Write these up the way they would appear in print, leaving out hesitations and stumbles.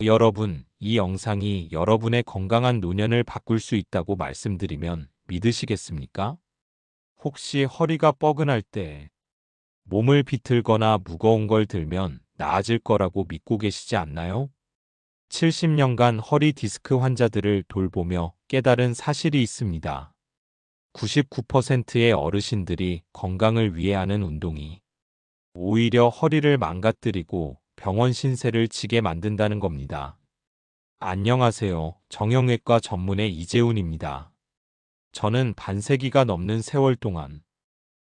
여러분, 이 영상이 여러분의 건강한 노년을 바꿀 수 있다고 말씀드리면 믿으시겠습니까? 혹시 허리가 뻐근할 때 몸을 비틀거나 무거운 걸 들면 나아질 거라고 믿고 계시지 않나요? 70년간 허리 디스크 환자들을 돌보며 깨달은 사실이 있습니다. 99%의 어르신들이 건강을 위해 하는 운동이 오히려 허리를 망가뜨리고 병원 신세를 지게 만든다는 겁니다. 안녕하세요. 정형외과 전문의 이재훈입니다. 저는 반세기가 넘는 세월 동안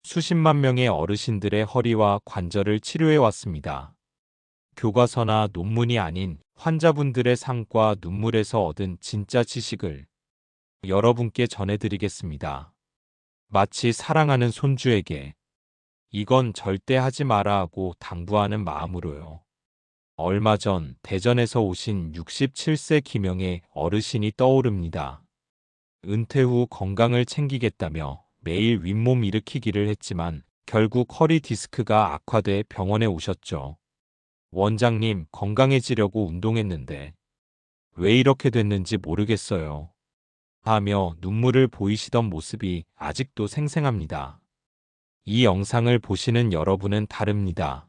수십만 명의 어르신들의 허리와 관절을 치료해 왔습니다. 교과서나 논문이 아닌 환자분들의 삶과 눈물에서 얻은 진짜 지식을 여러분께 전해드리겠습니다. 마치 사랑하는 손주에게 이건 절대 하지 마라 하고 당부하는 마음으로요. 얼마 전 대전에서 오신 67세 김영애 어르신이 떠오릅니다. 은퇴 후 건강을 챙기겠다며 매일 윗몸 일으키기를 했지만 결국 허리 디스크가 악화돼 병원에 오셨죠. 원장님, 건강해지려고 운동했는데 왜 이렇게 됐는지 모르겠어요. 하며 눈물을 보이시던 모습이 아직도 생생합니다. 이 영상을 보시는 여러분은 다릅니다.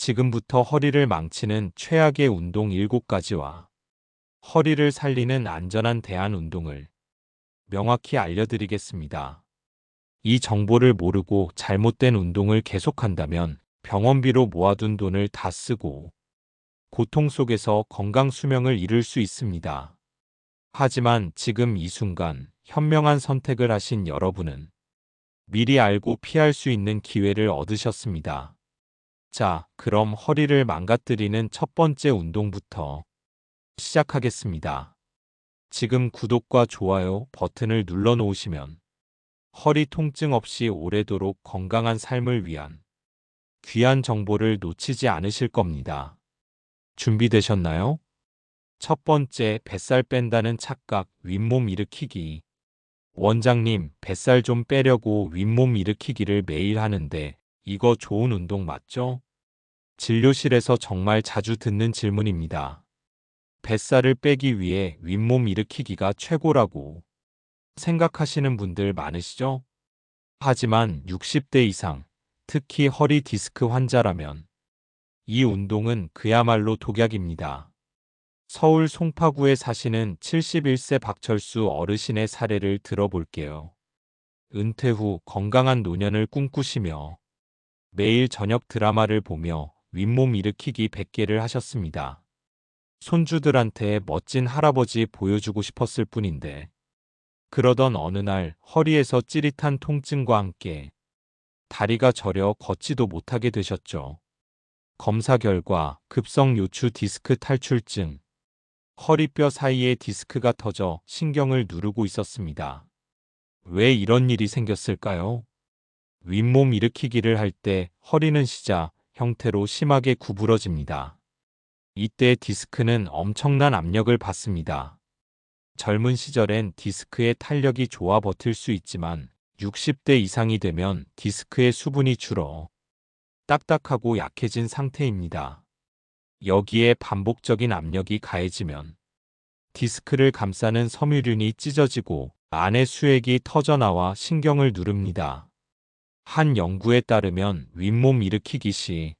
지금부터 허리를 망치는 최악의 운동 7가지와 허리를 살리는 안전한 대안 운동을 명확히 알려드리겠습니다. 이 정보를 모르고 잘못된 운동을 계속한다면 병원비로 모아둔 돈을 다 쓰고 고통 속에서 건강 수명을 잃을 수 있습니다. 하지만 지금 이 순간 현명한 선택을 하신 여러분은 미리 알고 피할 수 있는 기회를 얻으셨습니다. 자, 그럼 허리를 망가뜨리는 첫 번째 운동부터 시작하겠습니다. 지금 구독과 좋아요 버튼을 눌러 놓으시면 허리 통증 없이 오래도록 건강한 삶을 위한 귀한 정보를 놓치지 않으실 겁니다. 준비되셨나요? 첫 번째, 뱃살 뺀다는 착각, 윗몸 일으키기. 원장님, 뱃살 좀 빼려고 윗몸 일으키기를 매일 하는데 이거 좋은 운동 맞죠? 진료실에서 정말 자주 듣는 질문입니다. 뱃살을 빼기 위해 윗몸 일으키기가 최고라고 생각하시는 분들 많으시죠? 하지만 60대 이상, 특히 허리 디스크 환자라면 이 운동은 그야말로 독약입니다. 서울 송파구에 사시는 71세 박철수 어르신의 사례를 들어볼게요. 은퇴 후 건강한 노년을 꿈꾸시며 매일 저녁 드라마를 보며 윗몸 일으키기 100개를 하셨습니다. 손주들한테 멋진 할아버지 보여주고 싶었을 뿐인데 그러던 어느 날 허리에서 찌릿한 통증과 함께 다리가 저려 걷지도 못하게 되셨죠. 검사 결과 급성 요추 디스크 탈출증, 허리뼈 사이에 디스크가 터져 신경을 누르고 있었습니다. 왜 이런 일이 생겼을까요? 윗몸 일으키기를 할 때 허리는 시자 형태로 심하게 구부러집니다. 이때 디스크는 엄청난 압력을 받습니다. 젊은 시절엔 디스크의 탄력이 좋아 버틸 수 있지만 60대 이상이 되면 디스크의 수분이 줄어 딱딱하고 약해진 상태입니다. 여기에 반복적인 압력이 가해지면 디스크를 감싸는 섬유륜이 찢어지고 안의 수액이 터져나와 신경을 누릅니다. 한 연구에 따르면 윗몸 일으키기 시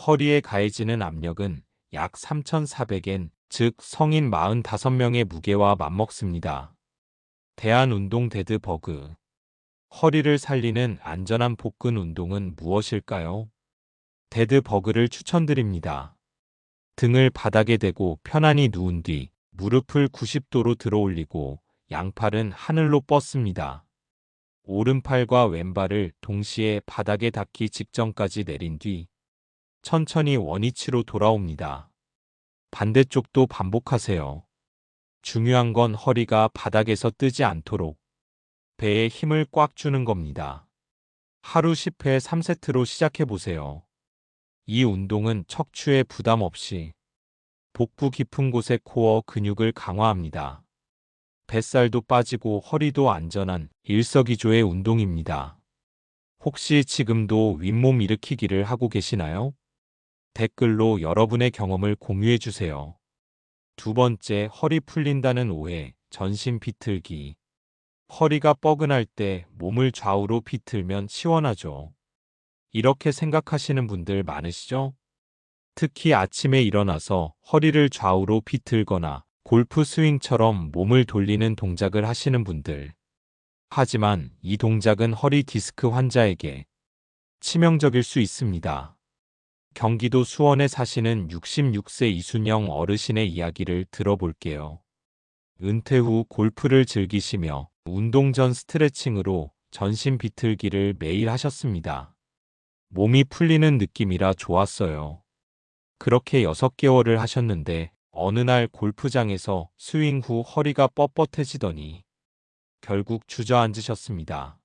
허리에 가해지는 압력은 약 3,400N, 즉 성인 45명의 무게와 맞먹습니다. 대한운동 데드버그. 허리를 살리는 안전한 복근 운동은 무엇일까요? 데드버그를 추천드립니다. 등을 바닥에 대고 편안히 누운 뒤 무릎을 90도로 들어 올리고 양팔은 하늘로 뻗습니다. 오른팔과 왼발을 동시에 바닥에 닿기 직전까지 내린 뒤 천천히 원위치로 돌아옵니다. 반대쪽도 반복하세요. 중요한 건 허리가 바닥에서 뜨지 않도록 배에 힘을 꽉 주는 겁니다. 하루 10회 3세트로 시작해보세요. 이 운동은 척추에 부담 없이 복부 깊은 곳의 코어 근육을 강화합니다. 뱃살도 빠지고 허리도 안전한 일석이조의 운동입니다. 혹시 지금도 윗몸 일으키기를 하고 계시나요? 댓글로 여러분의 경험을 공유해 주세요. 두 번째, 허리 풀린다는 오해, 전신 비틀기. 허리가 뻐근할 때 몸을 좌우로 비틀면 시원하죠. 이렇게 생각하시는 분들 많으시죠? 특히 아침에 일어나서 허리를 좌우로 비틀거나 골프 스윙처럼 몸을 돌리는 동작을 하시는 분들. 하지만 이 동작은 허리 디스크 환자에게 치명적일 수 있습니다. 경기도 수원에 사시는 66세 이순영 어르신의 이야기를 들어볼게요. 은퇴 후 골프를 즐기시며 운동 전 스트레칭으로 전신 비틀기를 매일 하셨습니다. 몸이 풀리는 느낌이라 좋았어요. 그렇게 6개월을 하셨는데 어느 날 골프장에서 스윙 후 허리가 뻣뻣해지더니 결국 주저앉으셨습니다.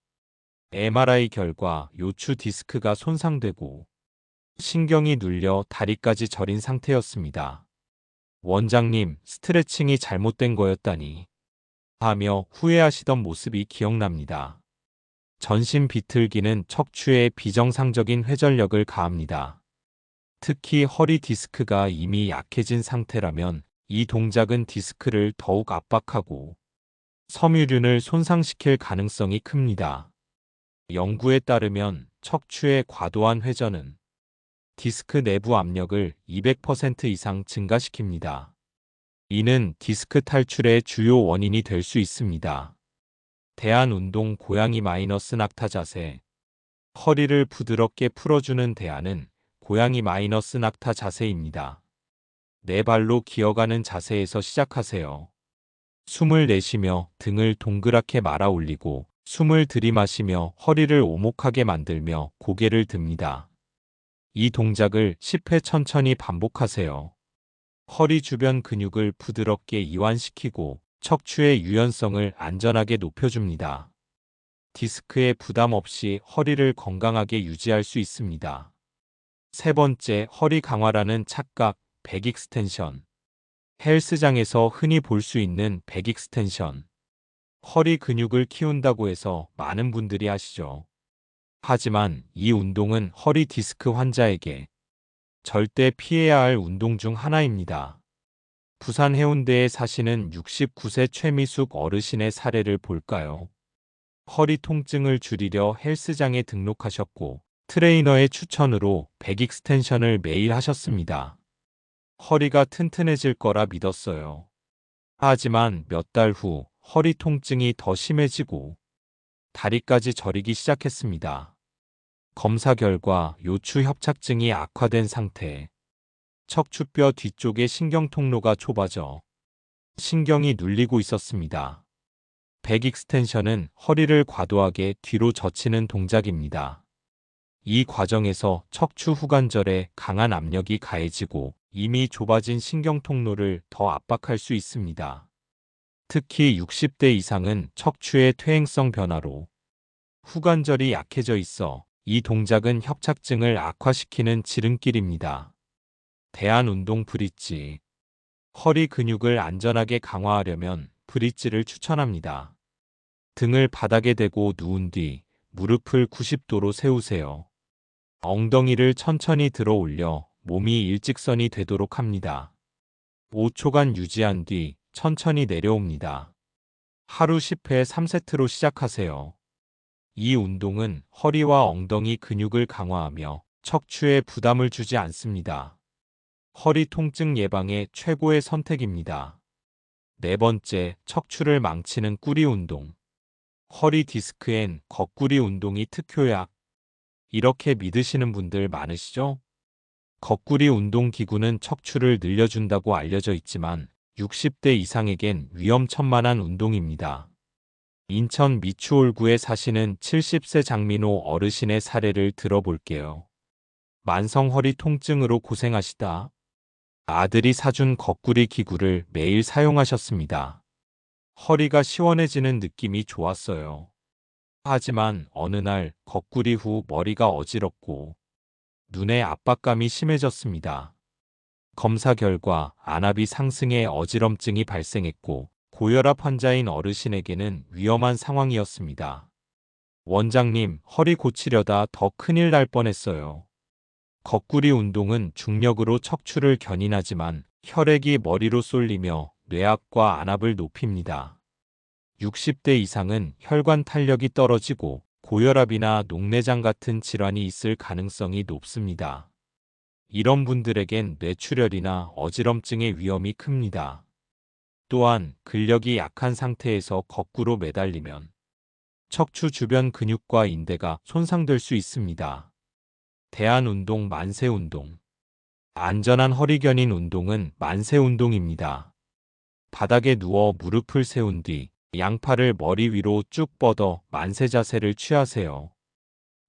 MRI 결과 요추 디스크가 손상되고 신경이 눌려 다리까지 저린 상태였습니다. 원장님, 스트레칭이 잘못된 거였다니 하며 후회하시던 모습이 기억납니다. 전신 비틀기는 척추에 비정상적인 회전력을 가합니다. 특히 허리 디스크가 이미 약해진 상태라면 이 동작은 디스크를 더욱 압박하고 섬유륜을 손상시킬 가능성이 큽니다. 연구에 따르면 척추의 과도한 회전은 디스크 내부 압력을 200% 이상 증가시킵니다. 이는 디스크 탈출의 주요 원인이 될 수 있습니다. 대한운동 고양이 마이너스 낙타 자세. 허리를 부드럽게 풀어주는 대안은 고양이 마이너스 낙타 자세입니다. 네 발로 기어가는 자세에서 시작하세요. 숨을 내쉬며 등을 동그랗게 말아 올리고 숨을 들이마시며 허리를 오목하게 만들며 고개를 듭니다. 이 동작을 10회 천천히 반복하세요. 허리 주변 근육을 부드럽게 이완시키고 척추의 유연성을 안전하게 높여줍니다. 디스크에 부담 없이 허리를 건강하게 유지할 수 있습니다. 세 번째, 허리 강화라는 착각, 백 익스텐션. 헬스장에서 흔히 볼 수 있는 백 익스텐션. 허리 근육을 키운다고 해서 많은 분들이 하시죠. 하지만 이 운동은 허리 디스크 환자에게 절대 피해야 할 운동 중 하나입니다. 부산 해운대에 사시는 69세 최미숙 어르신의 사례를 볼까요? 허리 통증을 줄이려 헬스장에 등록하셨고 트레이너의 추천으로 백 익스텐션을 매일 하셨습니다. 허리가 튼튼해질 거라 믿었어요. 하지만 몇 달 후 허리 통증이 더 심해지고 다리까지 저리기 시작했습니다. 검사 결과 요추 협착증이 악화된 상태. 척추뼈 뒤쪽의 신경 통로가 좁아져 신경이 눌리고 있었습니다. 백 익스텐션은 허리를 과도하게 뒤로 젖히는 동작입니다. 이 과정에서 척추 후관절에 강한 압력이 가해지고 이미 좁아진 신경 통로를 더 압박할 수 있습니다. 특히 60대 이상은 척추의 퇴행성 변화로 후관절이 약해져 있어 이 동작은 협착증을 악화시키는 지름길입니다. 대한운동 브릿지. 허리 근육을 안전하게 강화하려면 브릿지를 추천합니다. 등을 바닥에 대고 누운 뒤 무릎을 90도로 세우세요. 엉덩이를 천천히 들어 올려 몸이 일직선이 되도록 합니다. 5초간 유지한 뒤 천천히 내려옵니다. 하루 10회 3세트로 시작하세요. 이 운동은 허리와 엉덩이 근육을 강화하며 척추에 부담을 주지 않습니다. 허리 통증 예방의 최고의 선택입니다. 네 번째, 척추를 망치는 꾸리 운동. 허리 디스크엔 거꾸리 운동이 특효약. 이렇게 믿으시는 분들 많으시죠? 거꾸리 운동 기구는 척추를 늘려준다고 알려져 있지만 60대 이상에겐 위험천만한 운동입니다. 인천 미추홀구에 사시는 70세 장민호 어르신의 사례를 들어볼게요. 만성 허리 통증으로 고생하시다 아들이 사준 거꾸리 기구를 매일 사용하셨습니다. 허리가 시원해지는 느낌이 좋았어요. 하지만 어느 날 거꾸리 후 머리가 어지럽고 눈에 압박감이 심해졌습니다. 검사 결과 안압이 상승해 어지럼증이 발생했고 고혈압 환자인 어르신에게는 위험한 상황이었습니다. 원장님, 허리 고치려다 더 큰일 날 뻔했어요. 거꾸리 운동은 중력으로 척추를 견인하지만 혈액이 머리로 쏠리며 뇌압과 안압을 높입니다. 60대 이상은 혈관 탄력이 떨어지고 고혈압이나 녹내장 같은 질환이 있을 가능성이 높습니다. 이런 분들에겐 뇌출혈이나 어지럼증의 위험이 큽니다. 또한 근력이 약한 상태에서 거꾸로 매달리면 척추 주변 근육과 인대가 손상될 수 있습니다. 대한운동 만세운동. 안전한 허리 견인 운동은 만세운동입니다. 바닥에 누워 무릎을 세운 뒤 양팔을 머리 위로 쭉 뻗어 만세 자세를 취하세요.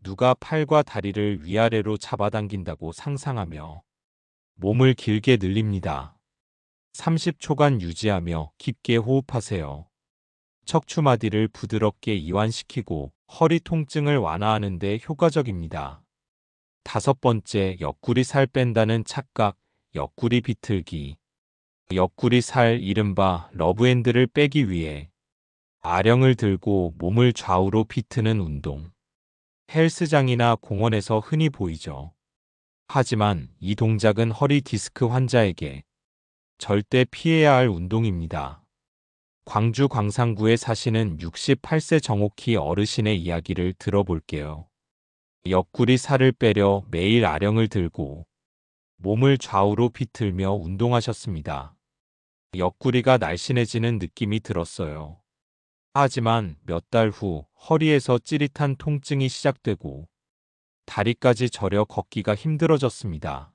누가 팔과 다리를 위아래로 잡아당긴다고 상상하며 몸을 길게 늘립니다. 30초간 유지하며 깊게 호흡하세요. 척추마디를 부드럽게 이완시키고 허리 통증을 완화하는 데 효과적입니다. 5번째, 옆구리 살 뺀다는 착각, 옆구리 비틀기. 옆구리 살, 이른바 러브핸드를 빼기 위해 아령을 들고 몸을 좌우로 비트는 운동. 헬스장이나 공원에서 흔히 보이죠. 하지만 이 동작은 허리 디스크 환자에게 절대 피해야 할 운동입니다. 광주 광산구에 사시는 68세 정옥희 어르신의 이야기를 들어볼게요. 옆구리 살을 빼려 매일 아령을 들고 몸을 좌우로 비틀며 운동하셨습니다. 옆구리가 날씬해지는 느낌이 들었어요. 하지만 몇 달 후 허리에서 찌릿한 통증이 시작되고 다리까지 저려 걷기가 힘들어졌습니다.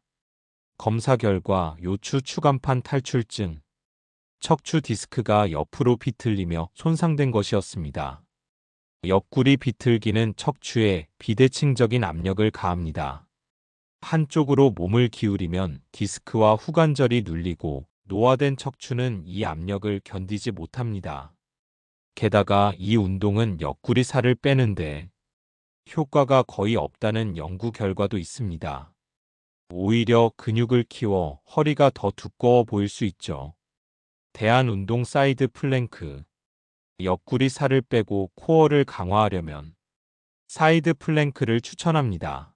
검사 결과 요추 추간판 탈출증, 척추 디스크가 옆으로 비틀리며 손상된 것이었습니다. 옆구리 비틀기는 척추에 비대칭적인 압력을 가합니다. 한쪽으로 몸을 기울이면 디스크와 후관절이 눌리고 노화된 척추는 이 압력을 견디지 못합니다. 게다가 이 운동은 옆구리 살을 빼는데 효과가 거의 없다는 연구 결과도 있습니다. 오히려 근육을 키워 허리가 더 두꺼워 보일 수 있죠. 대한운동 사이드 플랭크. 옆구리 살을 빼고 코어를 강화하려면 사이드 플랭크를 추천합니다.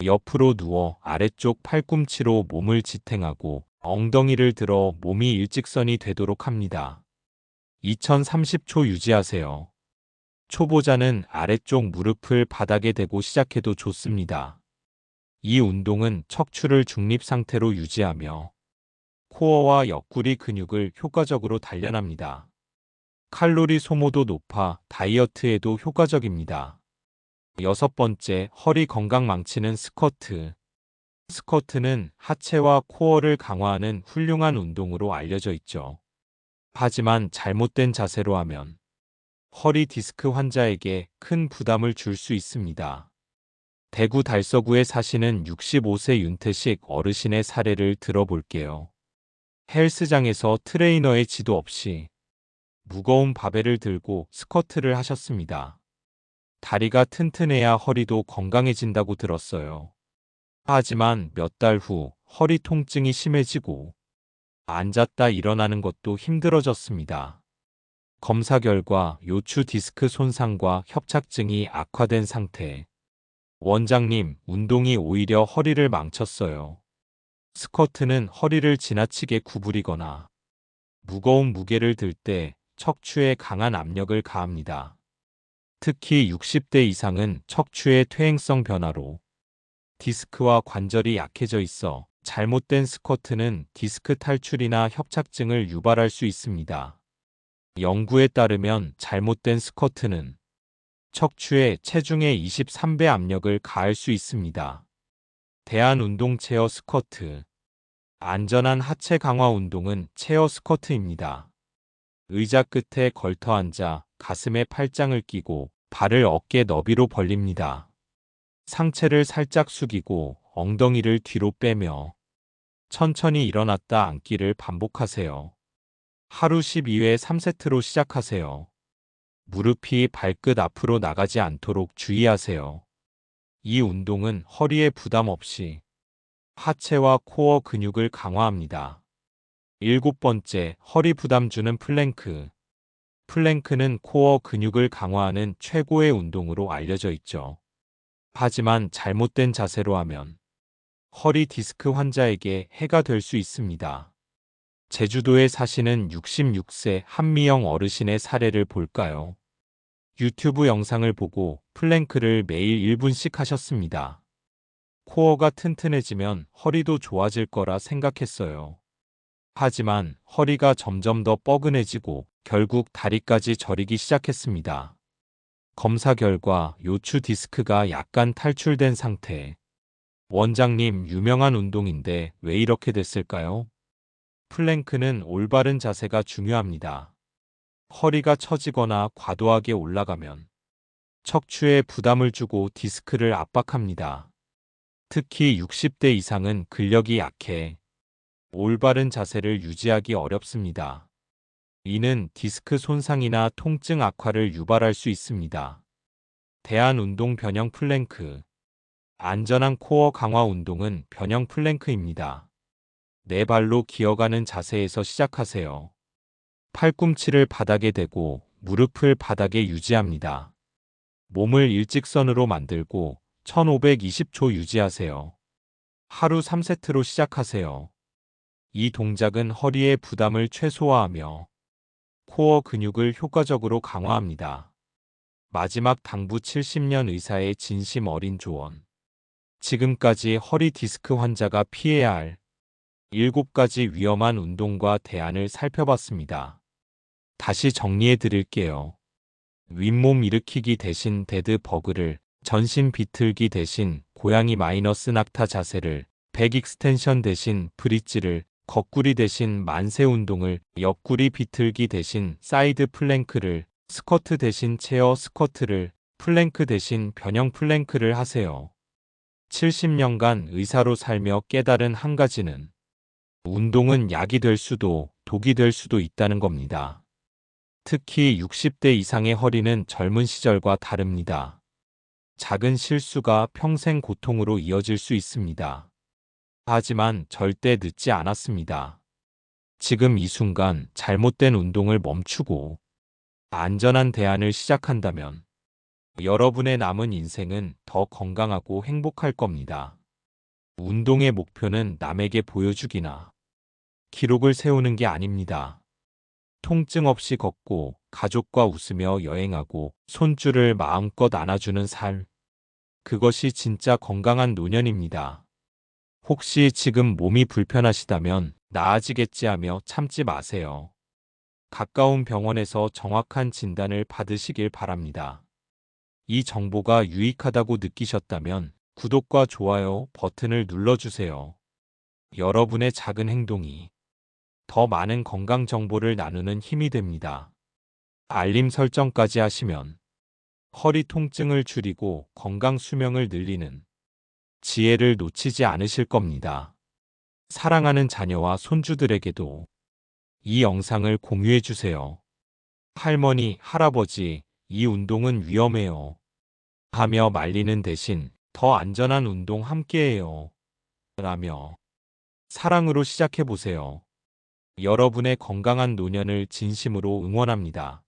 옆으로 누워 아래쪽 팔꿈치로 몸을 지탱하고 엉덩이를 들어 몸이 일직선이 되도록 합니다. 2030초 유지하세요. 초보자는 아래쪽 무릎을 바닥에 대고 시작해도 좋습니다. 이 운동은 척추를 중립 상태로 유지하며 코어와 옆구리 근육을 효과적으로 단련합니다. 칼로리 소모도 높아 다이어트에도 효과적입니다. 6번째, 허리 건강 망치는 스쿼트. 스쿼트는 하체와 코어를 강화하는 훌륭한 운동으로 알려져 있죠. 하지만 잘못된 자세로 하면 허리 디스크 환자에게 큰 부담을 줄 수 있습니다. 대구 달서구에 사시는 65세 윤태식 어르신의 사례를 들어볼게요. 헬스장에서 트레이너의 지도 없이 무거운 바벨을 들고 스쿼트를 하셨습니다. 다리가 튼튼해야 허리도 건강해진다고 들었어요. 하지만 몇 달 후 허리 통증이 심해지고 앉았다 일어나는 것도 힘들어졌습니다. 검사 결과 요추 디스크 손상과 협착증이 악화된 상태. 원장님, 운동이 오히려 허리를 망쳤어요. 스쿼트는 허리를 지나치게 구부리거나 무거운 무게를 들 때 척추에 강한 압력을 가합니다. 특히 60대 이상은 척추의 퇴행성 변화로 디스크와 관절이 약해져 있어 잘못된 스쿼트는 디스크 탈출이나 협착증을 유발할 수 있습니다. 연구에 따르면 잘못된 스쿼트는 척추에 체중의 23배 압력을 가할 수 있습니다. 대한운동 체어 스쿼트. 안전한 하체 강화 운동은 체어 스쿼트입니다. 의자 끝에 걸터 앉아 가슴에 팔짱을 끼고 발을 어깨 너비로 벌립니다. 상체를 살짝 숙이고 엉덩이를 뒤로 빼며 천천히 일어났다 앉기를 반복하세요. 하루 12회 3세트로 시작하세요. 무릎이 발끝 앞으로 나가지 않도록 주의하세요. 이 운동은 허리에 부담 없이 하체와 코어 근육을 강화합니다. 7번째, 허리 부담 주는 플랭크. 플랭크는 코어 근육을 강화하는 최고의 운동으로 알려져 있죠. 하지만 잘못된 자세로 하면 허리 디스크 환자에게 해가 될 수 있습니다. 제주도에 사시는 66세 한미영 어르신의 사례를 볼까요? 유튜브 영상을 보고 플랭크를 매일 1분씩 하셨습니다. 코어가 튼튼해지면 허리도 좋아질 거라 생각했어요. 하지만 허리가 점점 더 뻐근해지고 결국 다리까지 저리기 시작했습니다. 검사 결과 요추 디스크가 약간 탈출된 상태. 원장님, 유명한 운동인데 왜 이렇게 됐을까요? 플랭크는 올바른 자세가 중요합니다. 허리가 처지거나 과도하게 올라가면 척추에 부담을 주고 디스크를 압박합니다. 특히 60대 이상은 근력이 약해 올바른 자세를 유지하기 어렵습니다. 이는 디스크 손상이나 통증 악화를 유발할 수 있습니다. 대한운동 변형 플랭크. 안전한 코어 강화 운동은 변형 플랭크입니다. 네 발로 기어가는 자세에서 시작하세요. 팔꿈치를 바닥에 대고 무릎을 바닥에 유지합니다. 몸을 일직선으로 만들고 1520초 유지하세요. 하루 3세트로 시작하세요. 이 동작은 허리의 부담을 최소화하며 코어 근육을 효과적으로 강화합니다. 마지막 당부 70년 의사의 진심 어린 조언. 지금까지 허리 디스크 환자가 피해야 할 7가지 위험한 운동과 대안을 살펴봤습니다. 다시 정리해 드릴게요. 윗몸 일으키기 대신 데드 버그를, 전신 비틀기 대신 고양이 마이너스 낙타 자세를, 백 익스텐션 대신 브릿지를, 거꾸리 대신 만세 운동을, 옆구리 비틀기 대신 사이드 플랭크를, 스쿼트 대신 체어 스쿼트를, 플랭크 대신 변형 플랭크를 하세요. 70년간 의사로 살며 깨달은 한 가지는 운동은 약이 될 수도 독이 될 수도 있다는 겁니다. 특히 60대 이상의 허리는 젊은 시절과 다릅니다. 작은 실수가 평생 고통으로 이어질 수 있습니다. 하지만 절대 늦지 않았습니다. 지금 이 순간 잘못된 운동을 멈추고 안전한 대안을 시작한다면 여러분의 남은 인생은 더 건강하고 행복할 겁니다. 운동의 목표는 남에게 보여주기나 기록을 세우는 게 아닙니다. 통증 없이 걷고 가족과 웃으며 여행하고 손줄을 마음껏 안아주는 삶. 그것이 진짜 건강한 노년입니다. 혹시 지금 몸이 불편하시다면 나아지겠지 하며 참지 마세요. 가까운 병원에서 정확한 진단을 받으시길 바랍니다. 이 정보가 유익하다고 느끼셨다면 구독과 좋아요 버튼을 눌러주세요. 여러분의 작은 행동이 더 많은 건강 정보를 나누는 힘이 됩니다. 알림 설정까지 하시면 허리 통증을 줄이고 건강 수명을 늘리는 지혜를 놓치지 않으실 겁니다. 사랑하는 자녀와 손주들에게도 이 영상을 공유해 주세요. 할머니, 할아버지, 이 운동은 위험해요. 하며 말리는 대신 더 안전한 운동 함께해요. 라며 사랑으로 시작해 보세요. 여러분의 건강한 노년을 진심으로 응원합니다.